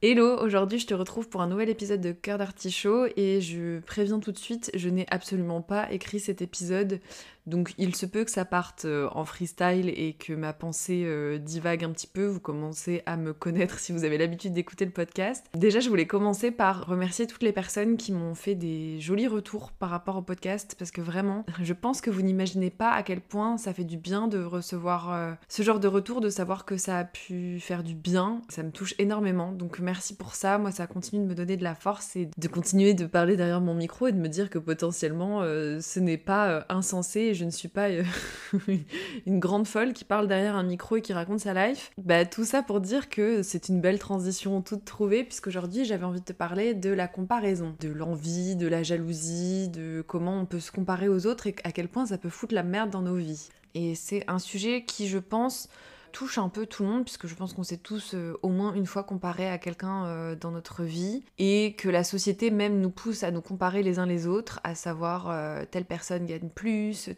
Hello, aujourd'hui je te retrouve pour un nouvel épisode de Cœur d'Artichaut et je préviens tout de suite, je n'ai absolument pas écrit cet épisode, donc il se peut que ça parte en freestyle et que ma pensée divague un petit peu, vous commencez à me connaître si vous avez l'habitude d'écouter le podcast. Déjà je voulais commencer par remercier toutes les personnes qui m'ont fait des jolis retours par rapport au podcast, parce que vraiment, je pense que vous n'imaginez pas à quel point ça fait du bien de recevoir ce genre de retour, de savoir que ça a pu faire du bien, ça me touche énormément, donc merci pour ça. Moi, ça continue de me donner de la force et de continuer de parler derrière mon micro et de me dire que potentiellement, ce n'est pas insensé et je ne suis pas une grande folle qui parle derrière un micro et qui raconte sa life. Bah, tout ça pour dire que c'est une belle transition toute trouvée, puisqu'aujourd'hui, j'avais envie de te parler de la comparaison, de l'envie, de la jalousie, de comment on peut se comparer aux autres et à quel point ça peut foutre la merde dans nos vies. Et c'est un sujet qui, je pense, touche un peu tout le monde, puisque je pense qu'on s'est tous au moins une fois comparés à quelqu'un dans notre vie, et que la société même nous pousse à nous comparer les uns les autres, à savoir telle personne gagne plus,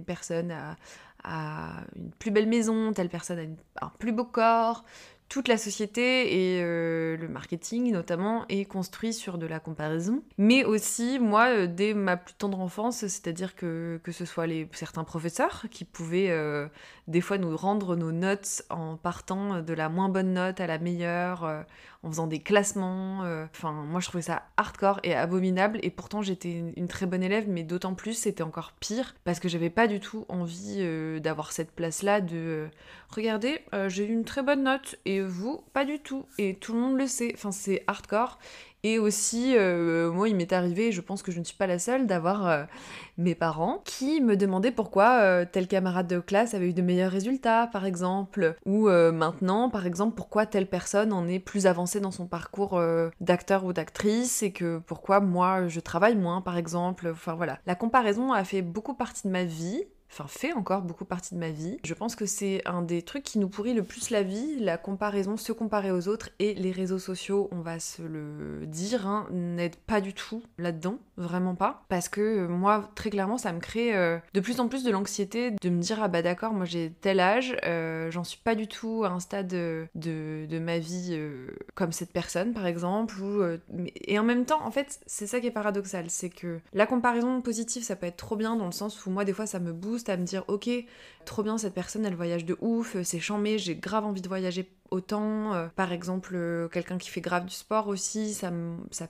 personne a une plus belle maison, telle personne a un plus beau corps. Toute la société et le marketing notamment est construit sur de la comparaison. Mais aussi, moi, dès ma plus tendre enfance, c'est-à-dire que ce soit certains professeurs qui pouvaient des fois nous rendre nos notes en partant de la moins bonne note à la meilleure, en faisant des classements. Enfin, moi, je trouvais ça hardcore et abominable. Et pourtant, j'étais une très bonne élève, mais d'autant plus, c'était encore pire parce que j'avais pas du tout envie d'avoir cette place-là de regardez, j'ai eu une très bonne note et vous, pas du tout. Et tout le monde le sait. Enfin, c'est hardcore. Et aussi, moi, il m'est arrivé, je pense que je ne suis pas la seule, d'avoir mes parents qui me demandaient pourquoi tel camarade de classe avait eu de meilleurs résultats, par exemple. Ou maintenant, par exemple, pourquoi telle personne en est plus avancée dans son parcours d'acteur ou d'actrice et que pourquoi moi, je travaille moins, par exemple. Enfin, voilà. La comparaison a fait beaucoup partie de ma vie. Enfin, fait encore beaucoup partie de ma vie. Je pense que c'est un des trucs qui nous pourrit le plus la vie, la comparaison, se comparer aux autres, et les réseaux sociaux, on va se le dire, hein, n'aident pas du tout là-dedans, vraiment pas. Parce que moi, très clairement, ça me crée de plus en plus de l'anxiété de me dire ah bah d'accord, moi j'ai tel âge, j'en suis pas du tout à un stade de ma vie comme cette personne par exemple, et en même temps, en fait, c'est ça qui est paradoxal, c'est que la comparaison positive, ça peut être trop bien dans le sens où moi des fois ça me booste à me dire ok, trop bien cette personne, elle voyage de ouf, c'est chambé, j'ai grave envie de voyager autant. Par exemple, quelqu'un qui fait grave du sport aussi, ça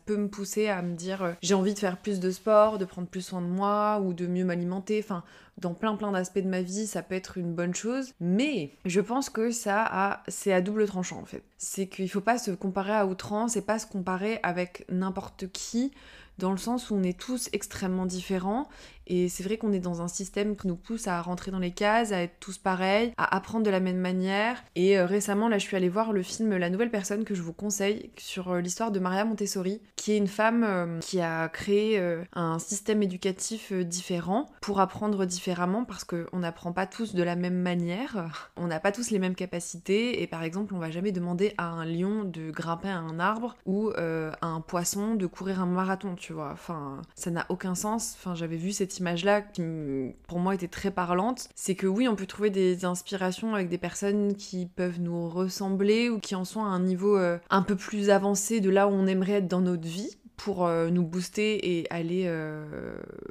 peut me pousser à me dire j'ai envie de faire plus de sport, de prendre plus soin de moi ou de mieux m'alimenter. Enfin, dans plein d'aspects de ma vie, ça peut être une bonne chose. Mais je pense que c'est à double tranchant en fait. C'est qu'il faut pas se comparer à outrance et pas se comparer avec n'importe qui, dans le sens où on est tous extrêmement différents et c'est vrai qu'on est dans un système qui nous pousse à rentrer dans les cases, à être tous pareils, à apprendre de la même manière. Et récemment, là, je suis allée voir le film La Nouvelle Personne que je vous conseille sur l'histoire de Maria Montessori, qui est une femme qui a créé un système éducatif différent pour apprendre différemment parce qu'on n'apprend pas tous de la même manière, on n'a pas tous les mêmes capacités et par exemple, on va jamais demander à un lion de grimper à un arbre ou à un poisson de courir un marathon, tu vois. Enfin, ça n'a aucun sens. Enfin, j'avais vu cette image-là qui, pour moi, était très parlante. C'est que oui, on peut trouver des inspirations avec des personnes qui peuvent nous ressembler ou qui en sont à un niveau un peu plus avancé de là où on aimerait être dans notre vie pour nous booster et aller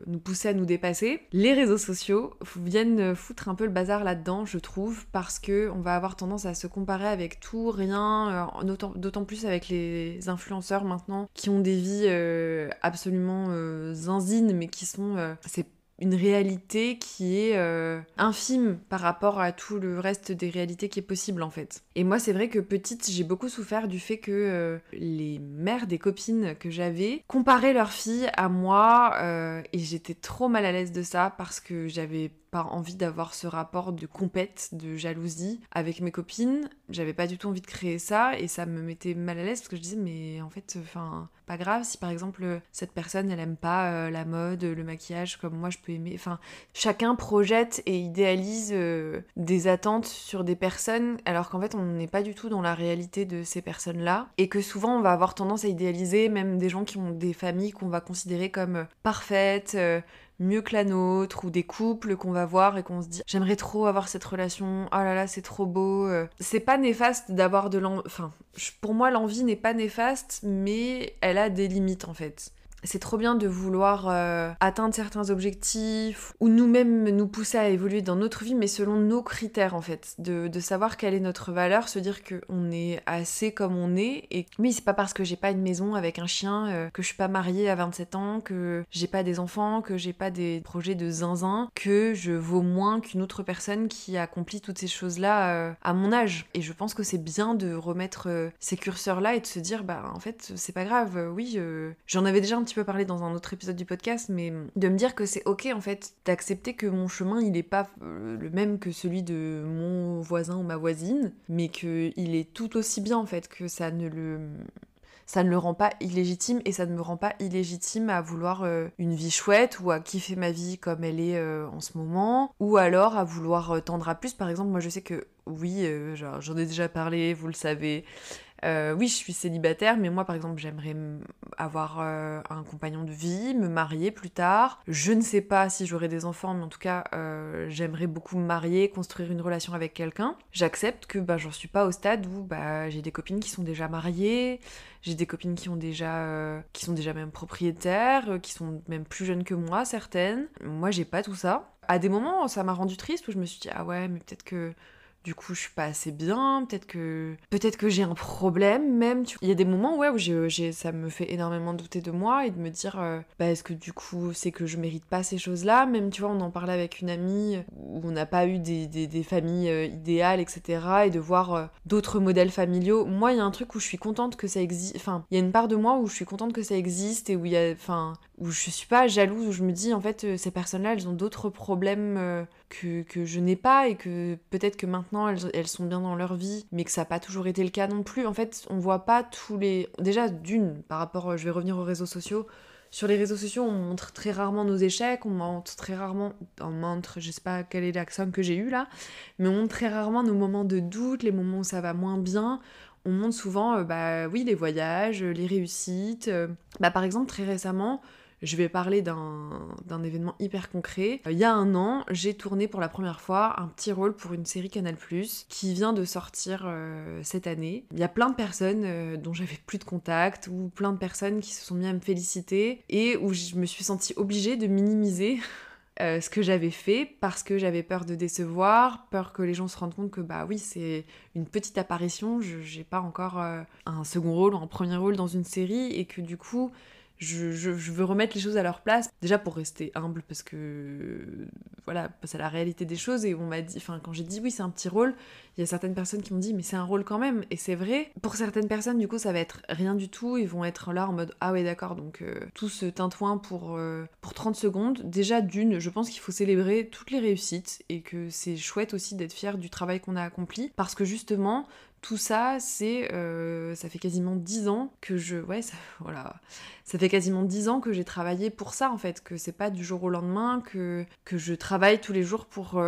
nous pousser à nous dépasser. Les réseaux sociaux viennent foutre un peu le bazar là-dedans, je trouve, parce que on va avoir tendance à se comparer avec tout, rien, d'autant plus avec les influenceurs maintenant, qui ont des vies absolument zinzines, mais qui sont... c'est une réalité qui est infime par rapport à tout le reste des réalités qui est possible en fait. Et moi c'est vrai que petite j'ai beaucoup souffert du fait que les mères des copines que j'avais comparaient leurs filles à moi et j'étais trop mal à l'aise de ça parce que j'avais pas envie d'avoir ce rapport de compète, de jalousie avec mes copines. J'avais pas du tout envie de créer ça et ça me mettait mal à l'aise parce que je disais mais en fait, enfin, pas grave si par exemple cette personne elle aime pas la mode, le maquillage comme moi je peux aimer. Enfin, chacun projette et idéalise des attentes sur des personnes alors qu'en fait on n'est pas du tout dans la réalité de ces personnes-là et que souvent on va avoir tendance à idéaliser même des gens qui ont des familles qu'on va considérer comme parfaites, mieux que la nôtre, ou des couples qu'on va voir et qu'on se dit j'aimerais trop avoir cette relation, oh là là c'est trop beau. C'est pas néfaste d'avoir de l'envie, enfin pour moi l'envie n'est pas néfaste, mais elle a des limites en fait. C'est trop bien de vouloir atteindre certains objectifs ou nous-mêmes nous pousser à évoluer dans notre vie, mais selon nos critères en fait. De savoir quelle est notre valeur, se dire qu'on est assez comme on est. Et oui, c'est pas parce que j'ai pas une maison avec un chien, que je suis pas mariée à 27 ans, que j'ai pas des enfants, que j'ai pas des projets de zinzin, que je vaux moins qu'une autre personne qui accomplit toutes ces choses-là à mon âge. Et je pense que c'est bien de remettre ces curseurs-là et de se dire, bah en fait, c'est pas grave, oui, j'en avais déjà un petit peu parlé dans un autre épisode du podcast, mais de me dire que c'est ok en fait d'accepter que mon chemin il est pas le même que celui de mon voisin ou ma voisine, mais que il est tout aussi bien en fait, que ça ne le rend pas illégitime, et ça ne me rend pas illégitime à vouloir une vie chouette ou à kiffer ma vie comme elle est en ce moment, ou alors à vouloir tendre à plus. Par exemple, moi je sais que oui, j'en ai déjà parlé, vous le savez. Oui, je suis célibataire, mais moi, par exemple, j'aimerais avoir un compagnon de vie, me marier plus tard. Je ne sais pas si j'aurai des enfants, mais en tout cas, j'aimerais beaucoup me marier, construire une relation avec quelqu'un. J'accepte que j'en suis pas au stade où j'ai des copines qui sont déjà mariées, j'ai des copines qui sont déjà même propriétaires, qui sont même plus jeunes que moi, certaines. Moi, j'ai pas tout ça. À des moments, ça m'a rendu triste, où je me suis dit, ah ouais, mais peut-être que du coup, je suis pas assez bien, peut-être que j'ai un problème même. Il y a des moments où ça me fait énormément douter de moi et de me dire est-ce que du coup c'est que je mérite pas ces choses-là. Même tu vois, on en parlait avec une amie où on n'a pas eu des familles idéales, etc. Et de voir d'autres modèles familiaux. Moi, il y a un truc où je suis contente que ça existe. Enfin, il y a une part de moi où je suis contente que ça existe et où où je suis pas jalouse, où je me dis en fait ces personnes-là elles ont d'autres problèmes que je n'ai pas, et que peut-être que maintenant elles sont bien dans leur vie, mais que ça n'a pas toujours été le cas non plus. En fait, on voit pas tous les... Déjà, par rapport, je vais revenir aux réseaux sociaux. Sur les réseaux sociaux, on montre très rarement nos échecs, je sais pas quel est l'accent que j'ai eu là, mais on montre très rarement nos moments de doute, les moments où ça va moins bien. On montre souvent, oui, les voyages, les réussites. Par exemple, très récemment, je vais parler d'un événement hyper concret. Il y a un an, j'ai tourné pour la première fois un petit rôle pour une série Canal+, qui vient de sortir cette année. Il y a plein de personnes dont j'avais plus de contact, ou plein de personnes qui se sont mis à me féliciter, et où je me suis sentie obligée de minimiser ce que j'avais fait, parce que j'avais peur de décevoir, peur que les gens se rendent compte que oui, c'est une petite apparition, j'ai pas encore un second rôle ou un premier rôle dans une série, et que du coup je veux remettre les choses à leur place, déjà pour rester humble, parce que voilà, c'est la réalité des choses. Et on m'a dit, quand j'ai dit oui c'est un petit rôle, il y a certaines personnes qui m'ont dit mais c'est un rôle quand même, et c'est vrai. Pour certaines personnes du coup ça va être rien du tout, ils vont être là en mode ah ouais d'accord, donc tout ce tintouin pour 30 secondes. Déjà je pense qu'il faut célébrer toutes les réussites, et que c'est chouette aussi d'être fier du travail qu'on a accompli, parce que justement tout ça, ça fait quasiment 10 ans que ça fait quasiment 10 ans que j'ai travaillé pour ça en fait, que c'est pas du jour au lendemain, que je travaille tous les jours pour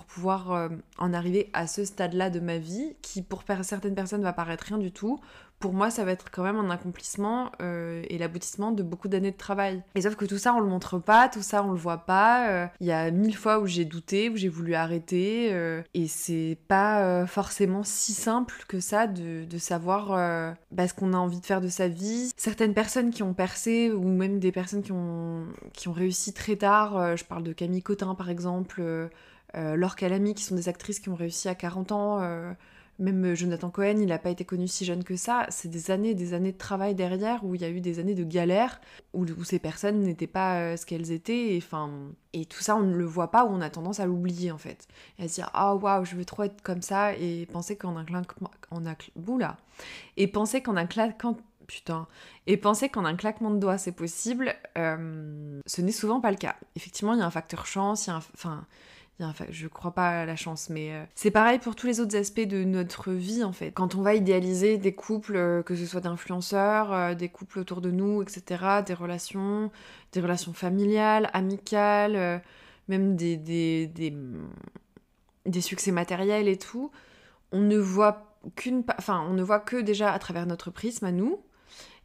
pouvoir en arriver à ce stade-là de ma vie, qui pour certaines personnes va paraître rien du tout. Pour moi, ça va être quand même un accomplissement et l'aboutissement de beaucoup d'années de travail. Et sauf que tout ça, on le montre pas, tout ça, on le voit pas. Il y a 1000 fois où j'ai douté, où j'ai voulu arrêter. Et c'est pas forcément si simple que ça de savoir ce qu'on a envie de faire de sa vie. Certaines personnes qui ont percé, ou même des personnes qui ont réussi très tard, je parle de Camille Cotin par exemple, Laure Calamy, qui sont des actrices qui ont réussi à 40 ans. Même Jonathan Cohen, il n'a pas été connu si jeune que ça. C'est des années et des années de travail derrière, où il y a eu des années de galère, où ces personnes n'étaient pas ce qu'elles étaient. Et tout ça, on ne le voit pas, ou on a tendance à l'oublier en fait. Et à se dire ah waouh, je veux trop être comme ça, et penser qu'en un claquement, et penser qu'en un claquement de doigts c'est possible, ce n'est souvent pas le cas. Effectivement, il y a un facteur chance, je crois pas à la chance, mais c'est pareil pour tous les autres aspects de notre vie en fait. Quand on va idéaliser des couples, que ce soit d'influenceurs, des couples autour de nous, etc., des relations familiales, amicales, même des succès matériels et tout, on ne voit que déjà à travers notre prisme à nous.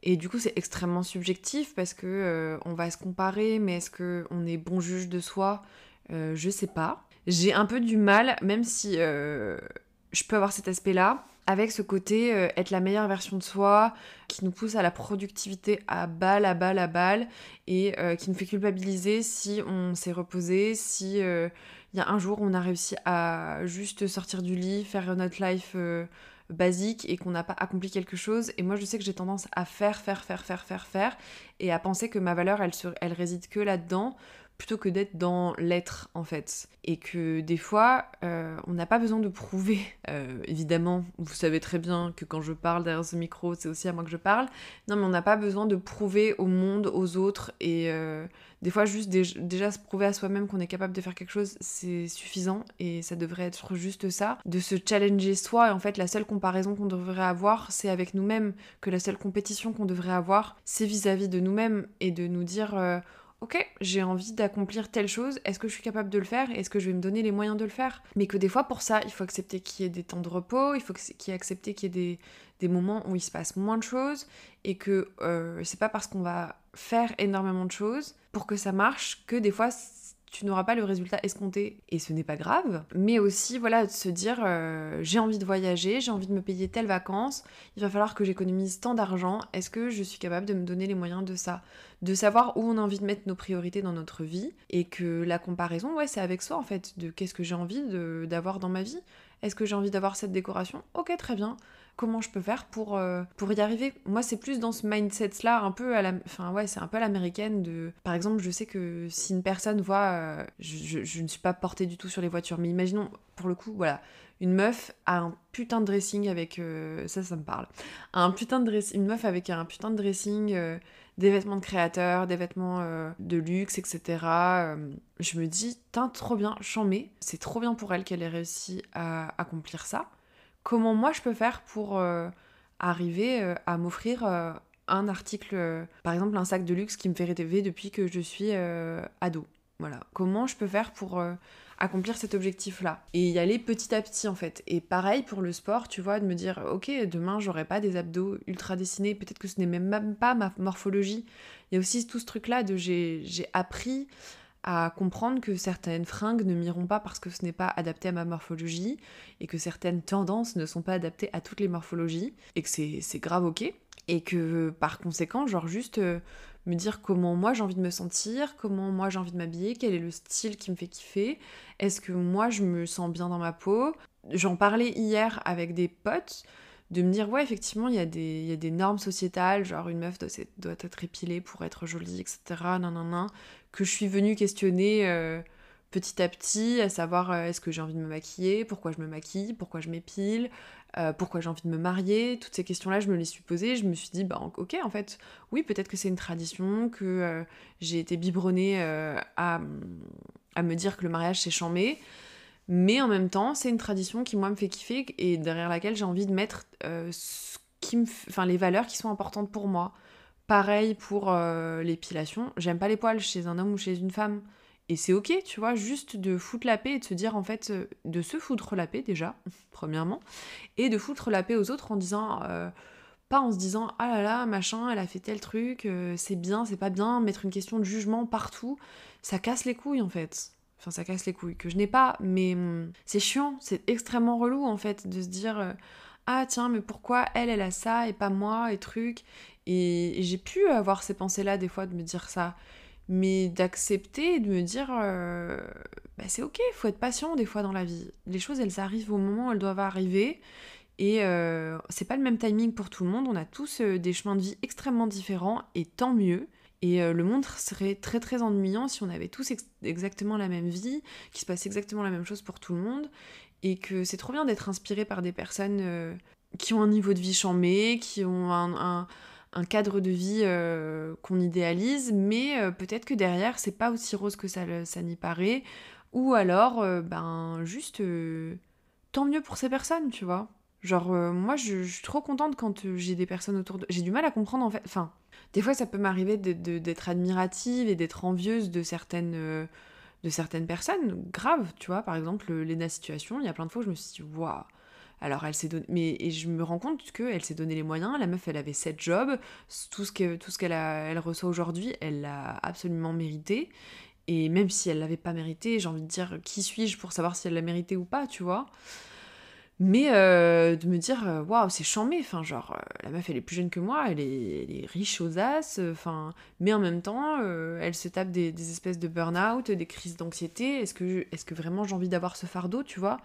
Et du coup, c'est extrêmement subjectif parce que on va se comparer, mais est-ce qu'on est bon juge de soi? Je sais pas. J'ai un peu du mal, même si je peux avoir cet aspect-là, avec ce côté être la meilleure version de soi, qui nous pousse à la productivité à balle, à balle, à balle, et qui nous fait culpabiliser si on s'est reposé, si il y a un jour où on a réussi à juste sortir du lit, faire notre life basique et qu'on n'a pas accompli quelque chose. Et moi, je sais que j'ai tendance à faire, et à penser que ma valeur, elle réside que là-dedans, plutôt que d'être dans l'être, en fait. Et que des fois, on n'a pas besoin de prouver. Évidemment, vous savez très bien que quand je parle derrière ce micro, c'est aussi à moi que je parle. Non, mais on n'a pas besoin de prouver au monde, aux autres, et des fois, juste déjà se prouver à soi-même qu'on est capable de faire quelque chose, c'est suffisant, et ça devrait être juste ça. De se challenger soi, et en fait, la seule comparaison qu'on devrait avoir, c'est avec nous-mêmes, que la seule compétition qu'on devrait avoir, c'est vis-à-vis de nous-mêmes, et de nous dire... ok, j'ai envie d'accomplir telle chose, est-ce que je suis capable de le faire? Est-ce que je vais me donner les moyens de le faire? Mais que des fois, pour ça, il faut accepter qu'il y ait des temps de repos, il faut accepter qu'il y ait des moments où il se passe moins de choses, et que c'est pas parce qu'on va faire énormément de choses pour que ça marche que des fois tu n'auras pas le résultat escompté, et ce n'est pas grave, mais aussi voilà de se dire j'ai envie de voyager, j'ai envie de me payer telle vacances, il va falloir que j'économise tant d'argent, est-ce que je suis capable de me donner les moyens de ça? De savoir où on a envie de mettre nos priorités dans notre vie, et que la comparaison, ouais, c'est avec soi en fait, de qu'est-ce que j'ai envie d'avoir dans ma vie. Est-ce que j'ai envie d'avoir cette décoration? Ok, très bien. Comment je peux faire pour y arriver? Moi, c'est plus dans ce mindset-là, un peu à la... Enfin, ouais, c'est un peu à l'américaine de... Par exemple, je sais que si une personne voit... je ne suis pas portée du tout sur les voitures, mais imaginons, pour le coup, voilà, une meuf a un putain de dressing avec... ça me parle. Une meuf avec un putain de dressing... des vêtements de créateurs, des vêtements de luxe, etc. Je me dis, tain, trop bien, j'en mets. C'est trop bien pour elle qu'elle ait réussi à accomplir ça. Comment moi je peux faire pour arriver à m'offrir un article, par exemple un sac de luxe qui me fait rêver depuis que je suis ado. Voilà. Comment je peux faire pour accomplir cet objectif-là? Et y aller petit à petit en fait. Et pareil pour le sport, tu vois, de me dire, ok, demain j'aurai pas des abdos ultra dessinés, peut-être que ce n'est même pas ma morphologie. Il y a aussi tout ce truc-là de j'ai appris à comprendre que certaines fringues ne m'iront pas parce que ce n'est pas adapté à ma morphologie, et que certaines tendances ne sont pas adaptées à toutes les morphologies, et que c'est grave ok, et que par conséquent, genre juste me dire comment moi j'ai envie de me sentir, comment moi j'ai envie de m'habiller, quel est le style qui me fait kiffer, est-ce que moi je me sens bien dans ma peau. J'en parlais hier avec des potes, de me dire, ouais, effectivement, il y a des normes sociétales, genre une meuf doit être épilée pour être jolie, etc. Nanana, que je suis venue questionner petit à petit, à savoir est-ce que j'ai envie de me maquiller, pourquoi je me maquille, pourquoi je m'épile, pourquoi j'ai envie de me marier. Toutes ces questions-là, je me les suis posées, je me suis dit, bah ok, en fait, oui, peut-être que c'est une tradition, que j'ai été biberonnée à me dire que le mariage c'est chambé. Mais en même temps, c'est une tradition qui, moi, me fait kiffer, et derrière laquelle j'ai envie de mettre les valeurs qui sont importantes pour moi. Pareil pour l'épilation. J'aime pas les poils chez un homme ou chez une femme. Et c'est ok, tu vois, juste de foutre la paix et de se dire, en fait, de se foutre la paix déjà, premièrement, et de foutre la paix aux autres en disant... pas en se disant, ah là là, machin, elle a fait tel truc, c'est bien, c'est pas bien, mettre une question de jugement partout, ça casse les couilles en fait. Enfin, ça casse les couilles, que je n'ai pas, mais c'est chiant, c'est extrêmement relou en fait, de se dire, ah tiens, mais pourquoi elle a ça et pas moi, et truc. Et j'ai pu avoir ces pensées-là des fois, de me dire ça, mais d'accepter, de me dire, bah, c'est ok, faut être patient des fois dans la vie. Les choses, elles arrivent au moment où elles doivent arriver. Et c'est pas le même timing pour tout le monde, on a tous des chemins de vie extrêmement différents, et tant mieux. Et le monde serait très très ennuyant si on avait tous exactement la même vie, qu'il se passe exactement la même chose pour tout le monde, et que c'est trop bien d'être inspiré par des personnes qui ont un niveau de vie chambé, qui ont un cadre de vie qu'on idéalise, mais peut-être que derrière c'est pas aussi rose que ça n'y paraît, ou alors juste tant mieux pour ces personnes, tu vois. Genre, moi, je suis trop contente quand j'ai des personnes autour de... J'ai du mal à comprendre, en fait. Enfin, des fois, ça peut m'arriver d'être admirative et d'être envieuse de certaines personnes. Grave, tu vois. Par exemple, Lena Situation, il y a plein de fois où je me suis dit, waouh, Alors elle s'est donné... Et je me rends compte qu'elle s'est donné les moyens, la meuf elle avait 7 jobs, tout ce elle reçoit aujourd'hui, elle l'a absolument mérité. Et même si elle l'avait pas mérité, j'ai envie de dire, qui suis-je pour savoir si elle l'a mérité ou pas, tu vois. Mais de me dire, waouh, c'est chambé, enfin, genre, la meuf, elle est plus jeune que moi, elle est riche aux as, enfin, mais en même temps, elle se tape des espèces de burn-out, des crises d'anxiété. Est-ce que vraiment j'ai envie d'avoir ce fardeau, tu vois?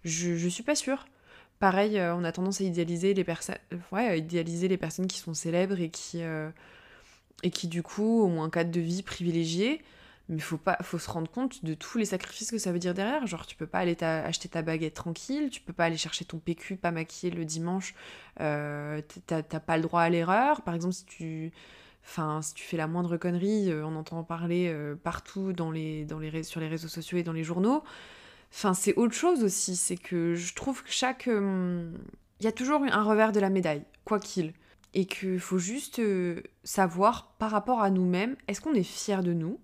Je suis pas sûre. Pareil, on a tendance à idéaliser les personnes, ouais, à idéaliser les personnes qui sont célèbres et qui du coup ont un cadre de vie privilégié. Mais faut se rendre compte de tous les sacrifices que ça veut dire derrière. Genre, tu peux pas aller acheter ta baguette tranquille, tu peux pas aller chercher ton PQ pas maquillé le dimanche, t'as pas le droit à l'erreur. Par exemple, si tu fais la moindre connerie, on entend parler partout sur les réseaux sociaux et dans les journaux. Enfin, c'est autre chose aussi, c'est que je trouve que il y a toujours un revers de la médaille, quoi qu'il. Et qu'il faut juste savoir, par rapport à nous-mêmes, est-ce qu'on est fier de nous?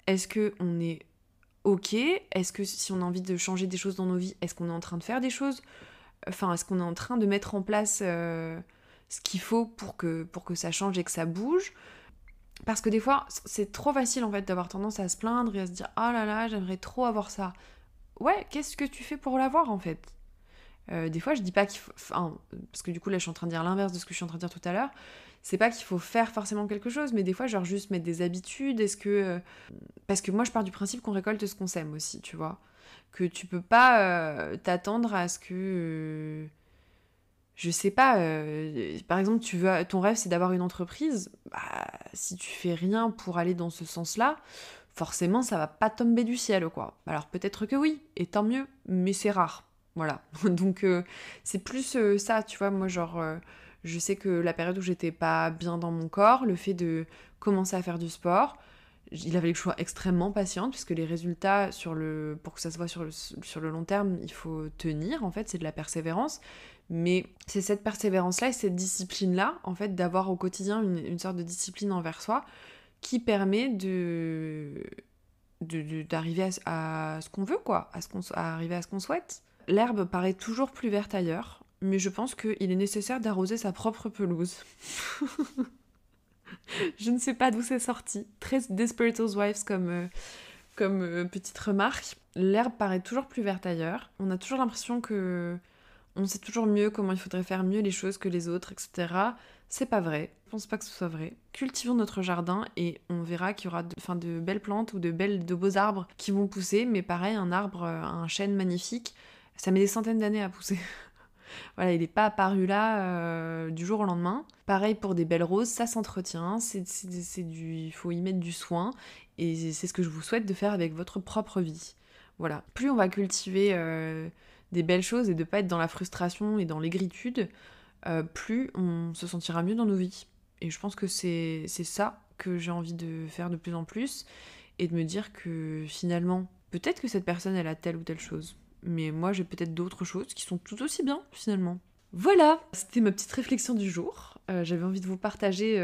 Est-ce qu'on est OK? Est-ce que si on a envie de changer des choses dans nos vies, est-ce qu'on est en train de faire des choses? Enfin, est-ce qu'on est en train de mettre en place ce qu'il faut pour que ça change et que ça bouge? Parce que des fois, c'est trop facile en fait d'avoir tendance à se plaindre et à se dire «Oh là là, j'aimerais trop avoir ça». Ouais, qu'est-ce que tu fais pour l'avoir en fait? Des fois, je dis pas qu'il faut... Enfin, parce que du coup, là, je suis en train de dire l'inverse de ce que je suis en train de dire tout à l'heure. C'est pas qu'il faut faire forcément quelque chose, mais des fois, genre juste mettre des habitudes. Parce que moi, je pars du principe qu'on récolte ce qu'on sème aussi, tu vois. Que tu peux pas t'attendre à ce que... je sais pas, par exemple, ton rêve, c'est d'avoir une entreprise. Bah, si tu fais rien pour aller dans ce sens-là, forcément, ça va pas tomber du ciel, quoi. Alors peut-être que oui, et tant mieux, mais c'est rare. Voilà. Donc c'est plus ça, tu vois, moi genre je sais que la période où j'étais pas bien dans mon corps, le fait de commencer à faire du sport, il avait que je sois extrêmement patiente puisque les résultats pour que ça se voit sur le long terme, il faut tenir en fait, c'est de la persévérance. Mais c'est cette persévérance-là et cette discipline-là, en fait, d'avoir au quotidien une sorte de discipline envers soi qui permet d'arriver à ce qu'on veut, quoi, à arriver à ce qu'on souhaite. L'herbe paraît toujours plus verte ailleurs, mais je pense qu'il est nécessaire d'arroser sa propre pelouse. Je ne sais pas d'où c'est sorti. Très Desperate Housewives comme petite remarque. L'herbe paraît toujours plus verte ailleurs. On a toujours l'impression que on sait toujours mieux comment il faudrait faire mieux les choses que les autres, etc. C'est pas vrai. Je pense pas que ce soit vrai. Cultivons notre jardin et on verra qu'il y aura de belles plantes ou de beaux arbres qui vont pousser. Mais pareil, un arbre, un chêne magnifique, ça met des centaines d'années à pousser. Voilà, il n'est pas apparu là du jour au lendemain. Pareil pour des belles roses, ça s'entretient, il faut y mettre du soin, et c'est ce que je vous souhaite de faire avec votre propre vie. Voilà. Plus on va cultiver des belles choses et de pas être dans la frustration et dans l'aigritude, plus on se sentira mieux dans nos vies. Et je pense que c'est ça que j'ai envie de faire de plus en plus, et de me dire que finalement, peut-être que cette personne, elle a telle ou telle chose. Mais moi, j'ai peut-être d'autres choses qui sont tout aussi bien, finalement. Voilà, c'était ma petite réflexion du jour. J'avais envie de vous partager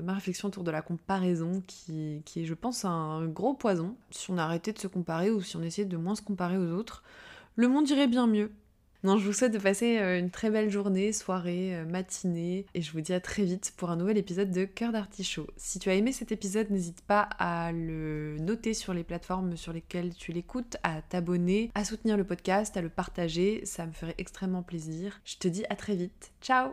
ma réflexion autour de la comparaison, qui est, je pense, un gros poison. Si on arrêtait de se comparer ou si on essayait de moins se comparer aux autres, le monde irait bien mieux. Non, je vous souhaite de passer une très belle journée, soirée, matinée, et je vous dis à très vite pour un nouvel épisode de Cœur d'Artichaut. Si tu as aimé cet épisode, n'hésite pas à le noter sur les plateformes sur lesquelles tu l'écoutes, à t'abonner, à soutenir le podcast, à le partager, ça me ferait extrêmement plaisir. Je te dis à très vite. Ciao!